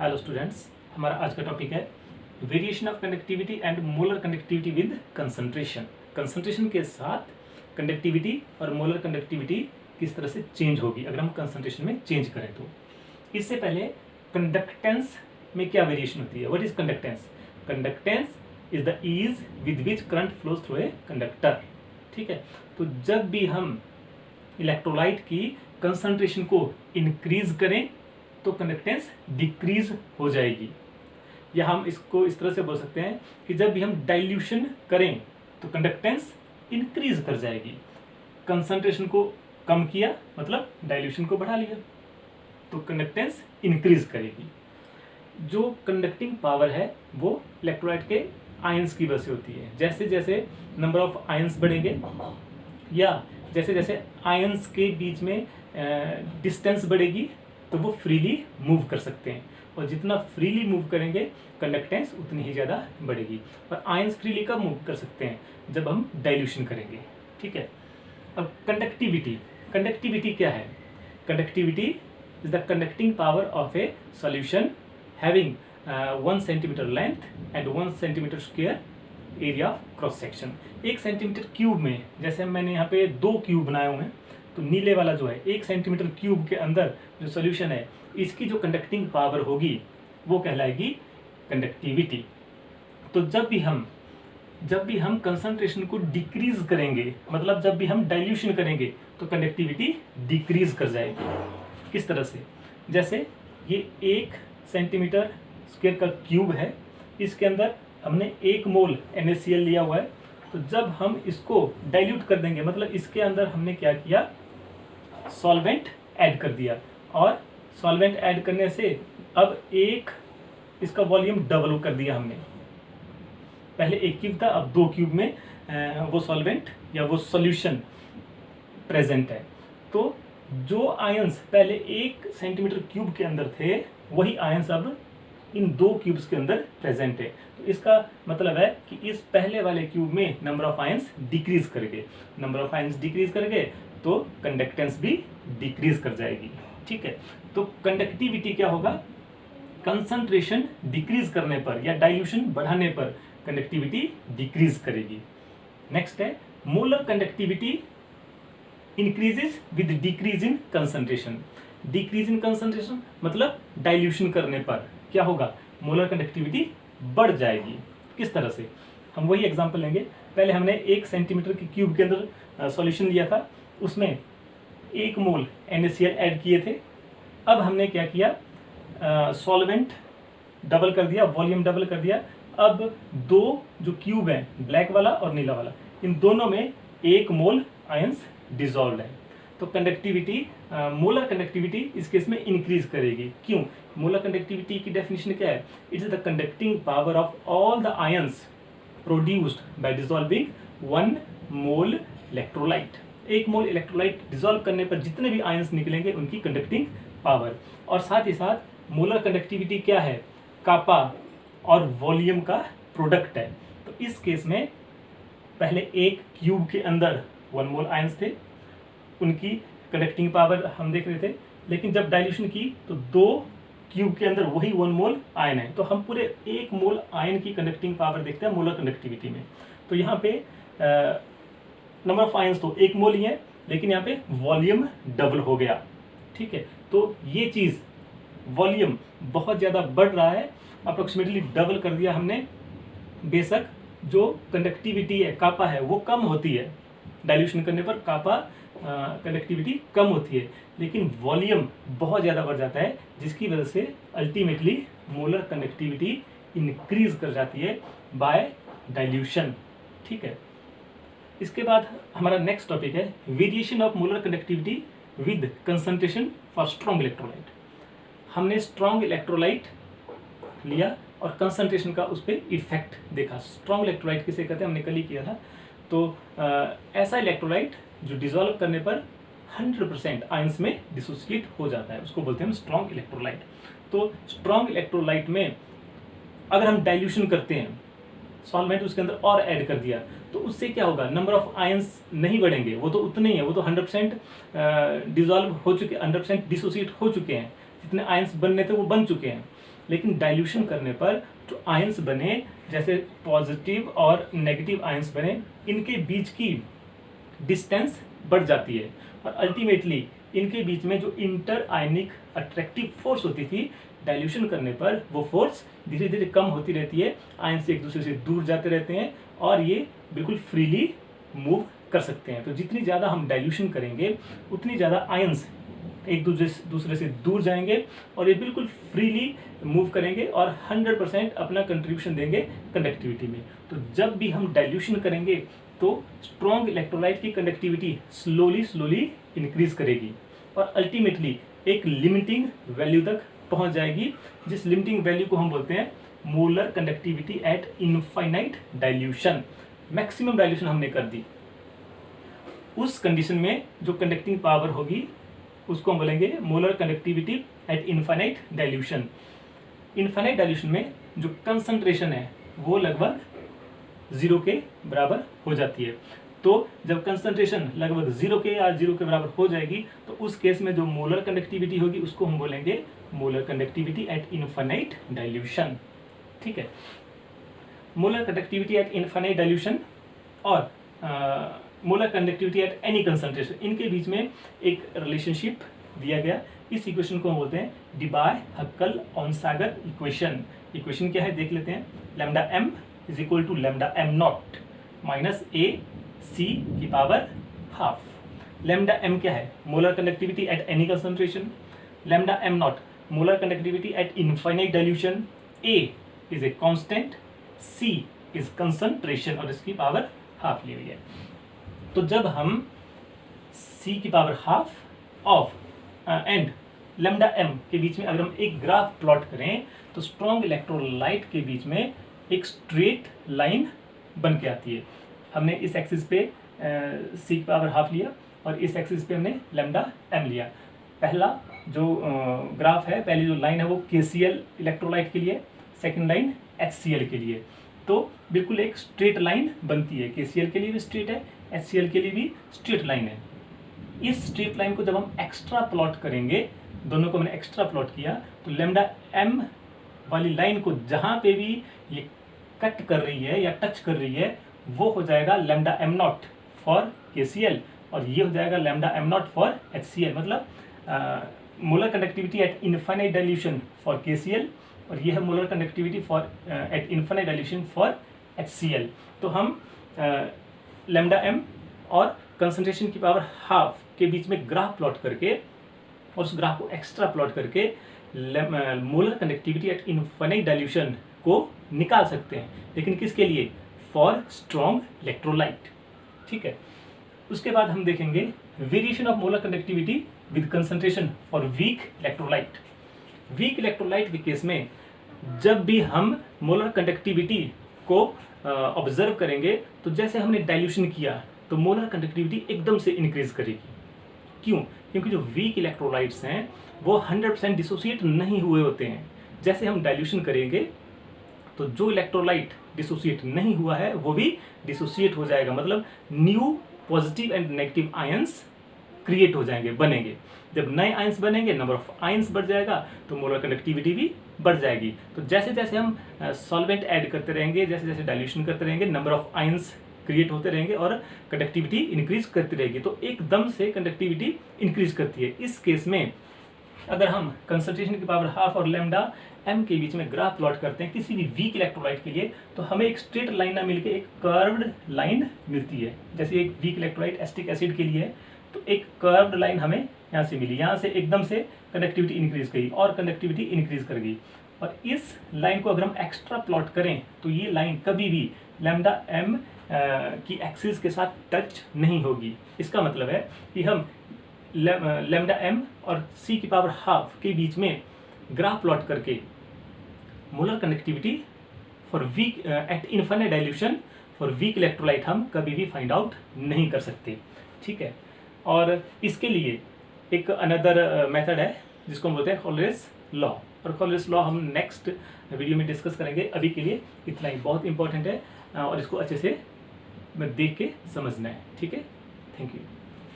Hello students, हमारा आज का टॉपिक है variation of conductivity and molar conductivity with concentration. Concentration के साथ कंडक्टिविटी और मोलर कंडक्टिविटी किस तरह से चेंज होगी अगर हम कंसंट्रेशन में चेंज करें तो। इससे पहले कंडक्टेंस में क्या वेरिएशन होती है? What is conductance? Conductance is the ease with which current flows through a conductor. ठीक है, तो जब भी हम इलेक्ट्रोलाइट की कंसंट्रेशन को इंक्रीज करें तो कंडक्टेंस डिक्रीज हो जाएगी, या हम इसको इस तरह से बोल सकते हैं कि जब भी हम डाइल्यूशन करें तो कंडक्टेंस इंक्रीज कर जाएगी। कंसंट्रेशन को कम किया मतलब डाइल्यूशन को बढ़ा लिया तो कंडक्टेंस इंक्रीज करेगी। जो कंडक्टिंग पावर है वो इलेक्ट्रोलाइट के आयंस की वजह से होती है। जैसे जैसे नंबर ऑफ आयंस बढ़ेंगे या जैसे जैसे आयंस के बीच में डिस्टेंस बढ़ेगी तो वो फ्रीली मूव कर सकते हैं, और जितना फ्रीली मूव करेंगे कंडक्टेंस उतनी ही ज़्यादा बढ़ेगी। और आयंस फ्रीली कब मूव कर सकते हैं? जब हम डाइल्यूशन करेंगे। ठीक है, अब कंडक्टिविटी। कंडक्टिविटी क्या है? Conductivity is the conducting power of A solution having 1 centimetre length and 1 centimetre square area of cross section. 1 centimetre cube में, जैसे मैंने यहाँ पे 2 क्यूब बनाए हुए हैं, तो नीले वाला जो है 1 सेंटीमीटर क्यूब के अंदर जो सॉल्यूशन है इसकी जो कंडक्टिंग पावर होगी वो कहलाएगी कंडक्टिविटी। तो जब भी हम कंसंट्रेशन को डिक्रीज करेंगे, मतलब जब भी हम डाइल्यूशन करेंगे तो कंडक्टिविटी डिक्रीज कर जाएगी। किस तरह से? जैसे ये 1 सेंटीमीटर स्क्वायर का क्यूब है, इसके अंदर हमने 1 मोल NaCl लिया हुआ है, तो जब हम इसको डाइल्यूट कर देंगे मतलब इसके अंदर हमने क्या किया, सॉल्वेंट ऐड कर दिया, और सॉल्वेंट ऐड करने से अब इसका वॉल्यूम डबल कर दिया हमने। पहले 1 क्यूब था, अब 2 क्यूब में वो सॉल्वेंट या वो सॉल्यूशन प्रेजेंट है। तो जो आयंस पहले 1 सेंटीमीटर क्यूब के अंदर थे वही आयंस अब इन 2 क्यूब्स के अंदर प्रेजेंट है। तो इसका मतलब है कि इस पहले वाले क्यूब में नंबर ऑफ आयंस डिक्रीज कर गए। नंबर ऑफ आयंस डिक्रीज कर गए तो कंडक्टेंस भी डिक्रीज कर जाएगी। ठीक है, तो कंडक्टिविटी क्या होगा? कंसंट्रेशन डिक्रीज करने पर या डाइल्यूशन बढ़ाने पर कंडक्टिविटी डिक्रीज करेगी। नेक्स्ट है molar conductivity increases with decrease in concentration. Decrease in concentration मतलब डाइल्यूशन करने पर क्या होगा? मोलर कंडक्टिविटी बढ़ जाएगी। किस तरह से? हम वही एग्जांपल लेंगे। पहले हमने 1 सेंटीमीटर के क्यूब के अंदर सॉल्यूशन लिया था, उसमें 1 मोल NaCl ऐड किए थे। अब हमने क्या किया, सॉल्वेंट डबल कर दिया, वॉल्यूम डबल कर दिया। अब 2 जो क्यूब हैं, ब्लैक वाला और नीला वाला, इन दोनों में 1 मोल आयंस डिजॉल्व है। तो कंडक्टिविटी, मोलर कंडक्टिविटी इस केस में इंक्रीज करेगी। क्यों? मोलर कंडक्टिविटी की डेफिनेशन क्या है? It is the conducting power of all the ions produced by dissolving 1 mole electrolyte. 1 mole electrolyte dissolve करने पर जितने भी आयंस निकलेंगे उनकी कंडक्टिंग पावर। और साथ ही साथ मोलर कंडक्टिविटी क्या है? कापा और वॉल्यूम का प्रोडक्ट है। तो इस केस में पहले 1 क्यूब के अंदर 1 मोल आयंस थे, उनकी कंडक्टिंग पावर हम देख रहे थे, लेकिन जब डाइल्यूशन की तो 2 क्यूब के अंदर वही 1 मोल आयन है। तो हम पूरे 1 मोल आयन की कंडक्टिंग पावर देखते हैं मोलर कंडक्टिविटी में। तो यहाँ पे नंबर ऑफ आयंस तो 1 मोल ही है, लेकिन यहाँ पे वॉल्यूम डबल हो गया। ठीक है, तो ये चीज़ वॉल्यूम बहुत ज़्यादा बढ़ रहा है, अप्रोक्सीमेटली डबल कर दिया हमने। बेशक जो कंडक्टिविटी है, कापा है, वो कम होती है, डाइल्यूशन करने पर कापा कंडक्टिविटी कम होती है, लेकिन वॉल्यूम बहुत ज़्यादा बढ़ जाता है, जिसकी वजह से अल्टीमेटली मोलर कंडक्टिविटी इंक्रीज कर जाती है बाय डाइल्यूशन। ठीक है, इसके बाद हमारा नेक्स्ट टॉपिक है variation of molar conductivity with concentration for strong electrolyte. हमने स्ट्रॉन्ग इलेक्ट्रोलाइट लिया और कंसंट्रेशन का उस पर इफेक्ट देखा। स्ट्रॉन्ग इलेक्ट्रोलाइट किसे कहते हैं, हमने कल ही किया था। तो ऐसा इलेक्ट्रोलाइट जो डिसॉल्व करने पर 100% आयंस में डिसोसिएट हो जाता है, उसको बोलते हैं हम स्ट्रॉन्ग इलेक्ट्रोलाइट। तो स्ट्रॉन्ग इलेक्ट्रोलाइट में अगर हम डाइल्यूशन करते हैं, सॉल्वेंट उसके अंदर और ऐड कर दिया, तो उससे क्या होगा? नंबर ऑफ आयंस नहीं बढ़ेंगे, वो तो उतने ही है, वो तो 100% डिसॉल्व हो चुके, 100% डिसोसिएट हो चुके हैं, जितने आयंस बनने थे वो बन चुके हैं। लेकिन डाइल्यूशन करने पर जो आयंस बने, जैसे पॉजिटिव और नेगेटिव आयंस बने, इनके बीच की डिस्टेंस बढ़ जाती है और अल्टीमेटली इनके बीच में जो इंटर आयनिक अट्रैक्टिव फोर्स होती थी, डाइल्यूशन करने पर वो फोर्स धीरे धीरे कम होती रहती है, आयंस एक दूसरे से दूर जाते रहते हैं और ये बिल्कुल फ्रीली मूव कर सकते हैं। तो जितनी ज़्यादा हम डाइल्यूशन करेंगे उतनी ज़्यादा आयंस एक दूसरे से दूर जाएंगे और ये बिल्कुल फ्रीली मूव करेंगे और 100% अपना कंट्रीब्यूशन देंगे कंडक्टिविटी में। तो जब भी हम डाइल्यूशन करेंगे तो स्ट्रॉन्ग इलेक्ट्रोलाइट की कंडक्टिविटी स्लोली इंक्रीज करेगी और अल्टीमेटली एक लिमिटिंग वैल्यू तक पहुंच जाएगी, जिस लिमिटिंग वैल्यू को हम बोलते हैं molar conductivity at infinite dilution. Maximum dilution हमने कर दी, उस कंडीशन में जो कंडक्टिंग पावर होगी उसको हम बोलेंगे molar conductivity at infinite dilution. Infinite dilution में जो कंसंट्रेशन है वो लगभग 0 के बराबर हो जाती है। तो जब कंसंट्रेशन लगभग 0 के या 0 के बराबर हो जाएगी तो उस केस में जो मोलर कंडक्टिविटी होगी उसको हम बोलेंगे molar conductivity at infinite dilution. ठीक है, molar conductivity at infinite dilution और molar conductivity at any concentration, इनके बीच में एक रिलेशनशिप दिया गया। इस इक्वेशन को हम बोलते हैं डिबाय-हक्कल-ऑनसागर इक्वेशन। इक्वेशन क्या है देख लेते हैं। Lambda M is equal to lambda M not minus A C की पावर हाफ। लैम्डा एम क्या है? Molar conductivity at any concentration. Lambda M not molar conductivity at infinite dilution. A is a constant, C is concentration और इसकी power half ली हुई है। तो जब हम c की power half of and lambda m के बीच में अगर हम एक ग्राफ प्लॉट करें तो स्ट्रॉन्ग इलेक्ट्रोलाइट के बीच में एक स्ट्रेट लाइन बन के आती है। हमने इस एक्सिस पे c की पावर हाफ लिया और इस एक्सिस पे हमने लैम्डा m लिया। पहला जो ग्राफ है, पहली जो लाइन है वो KCl इलेक्ट्रोलाइट के लिए, सेकंड लाइन HCl के लिए। तो बिल्कुल एक स्ट्रेट लाइन बनती है। KCl के लिए भी स्ट्रेट है, HCl के लिए भी स्ट्रेट लाइन है। इस स्ट्रेट लाइन को जब हम एक्स्ट्रा प्लॉट करेंगे, दोनों को मैंने एक्स्ट्रा प्लॉट किया, तो लैम्डा m वाली लाइन को जहाँ पे भी ये कट कर रही है या टच कर रही है वो हो जाएगा lambda m not for KCl और ये हो जाएगा lambda m not for HCl। मतलब molar conductivity at infinite dilution for KCl और ये है molar conductivity for eight infinite dilution for HCl। तो हम लैम्डा m और कंसंट्रेशन की पावर हाफ के बीच में ग्राफ प्लॉट करके और उस ग्राफ को एक्स्ट्रा प्लॉट करके molar conductivity at infinite dilution को निकाल सकते हैं। लेकिन किसके लिए? For strong electrolyte. ठीक है, उसके बाद हम देखेंगे variation of molar conductivity with concentration for weak electrolyte. Weak electrolyte के केस में जब भी हम मोलर कंडक्टिविटी को ऑब्जर्व करेंगे तो जैसे हमने डाइल्यूशन किया तो मोलर कंडक्टिविटी एकदम से इंक्रीज करेगी। क्यों? क्योंकि जो वीक इलेक्ट्रोलाइट्स हैं वो 100% डिसोसिएट नहीं हुए होते हैं। जैसे हम डाइल्यूशन करेंगे तो जो इलेक्ट्रोलाइट डिसोसिएट नहीं हुआ है वो भी डिसोसिएट हो जाएगा, मतलब new positive and negative ions create हो जाएंगे, बनेंगे। जब नए आयंस बनेंगे, नंबर ऑफ आयंस बढ़ जाएगा तो मोलर कंडक्टिविटी भी बढ़ जाएगी। तो जैसे जैसे हम सॉल्वेंट ऐड करते रहेंगे, जैसे जैसे डाइल्यूशन करते रहेंगे, नंबर ऑफ आयंस क्रिएट होते रहेंगे और कंडक्टिविटी इंक्रीज करती रहेगी। तो एकदम से कंडक्टिविटी इंक्रीज करती है। इस केस में अगर हम कंसंट्रेशन की पावर हाफ और लैम्डा m के बीच में ग्राफ प्लॉट करते हैं किसी भी वीक इलेक्ट्रोलाइट के लिए, तो हमें एक स्ट्रेट लाइन ना मिलके एक कर्व्ड लाइन मिलती है। जैसे एक वीक इलेक्ट्रोलाइट एसिटिक एसिड के लिए है तो एक कर्व्ड लाइन हमें यहाँ से मिली, यहाँ से एकदम से कंडक्टिविटी इंक्रीज गई और कंडक्टिविटी इंक्रीज कर गई। और इस लाइन को अगर हम एक्स्ट्रा प्लॉट करें तो ये लाइन कभी भी लैम्डा m की एक्सिस के साथ टच नहीं होगी। इसका मतलब है कि हम लैम्डा m और c की पावर हाफ के बीच में ग्राफ प्लॉट करके molar conductivity for weak at infinite dilution for weak electrolyte हम कभी भी फाइंड आउट नहीं कर सकते। ठीक है, और इसके लिए एक अनदर मेथड है जिसको हम बोलते हैं कॉलरिस लॉ, और कॉलरिस लॉ हम नेक्स्ट वीडियो में डिस्कस करेंगे। अभी के लिए इतना ही, बहुत इंपॉर्टेंट है और इसको अच्छे से देख के समझना है। ठीक है, थैंक यू।